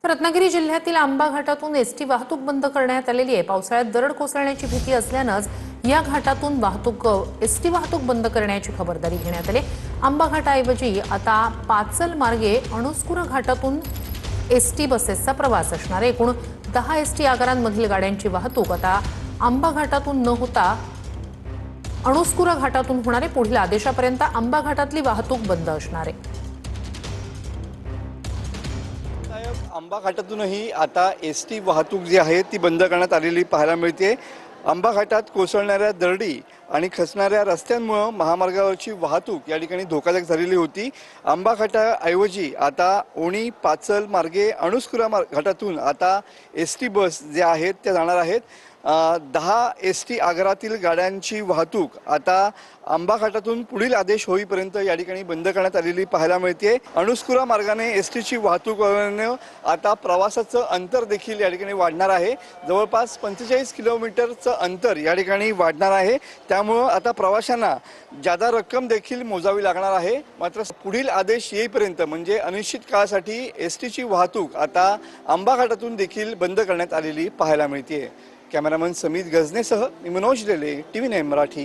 रत्नागिरी जिल्ह्यातील आंबा घाटातून एसटी वाहतूक बंद करण्यात आलेली आहे। पावसाळ्यात दरड कोसळण्याची भीती असल्यानंच या घाटातून एसटी वाहतूक बंद करण्याची खबरदारी घेण्यात आली। आंबा घाटाऐवजी आता पाचल मार्गे अणुस्कुरा घाटातून एसटी बसेसचा प्रवास असणार आहे। एकूण 10 एसटी आगारांमधील गाड्यांची वाहतूक आता आंबा घाटातून न होता अणुस्कुरा घाटातून होणार आहे। पुढील आदेशापर्यंत आंबा घाटातली वाहतूक बंद असणार आहे। आंबा घाटातूनही आता एसटी वाहतूक जी आहे ती बंद करण्यात आलेली पाहायला मिळते। आंबा घाटात कोसळणाऱ्या दरडी आणि खचणाऱ्या रस्त्यांमुळे महामार्गावरची वाहतूक या ठिकाणी धोकादायक झालेली होती। आंबा घाटाऐवजी आता ओणी पाचल मार्गे अणुस्कुरा घाटातून आता एसटी बस जे आहेत त्या जाणार आहेत। 10 एसटी आगारातील गाड्यांची वाहतूक आता आंबा घाटातून पुढील आदेश होईपर्यंत या ठिकाणी बंद करण्यात आलेली पाहायला मिळते। अणुस्कुरा मार्गाने एसटीची वाहतूक आता प्रवासाचं अंतर देखील या ठिकाणी वाढणार आहे। जवळपास 45 किलोमीटरचं अंतर या ठिकाणी वाढणार आहे। त्यामुळे आता प्रवाशांना जादा रक्कम देखील मोजावी लागणार आहे। मात्र पुढील आदेश येईपर्यंत म्हणजे अनिश्चित काळासाठी एसटीची वाहतूक आता आंबा घाटातून देखील बंद करण्यात आलेली पाहायला मिळते। कॅमेरामन समीत गजनेसह मी मनोज लेले, TV9 मराठी।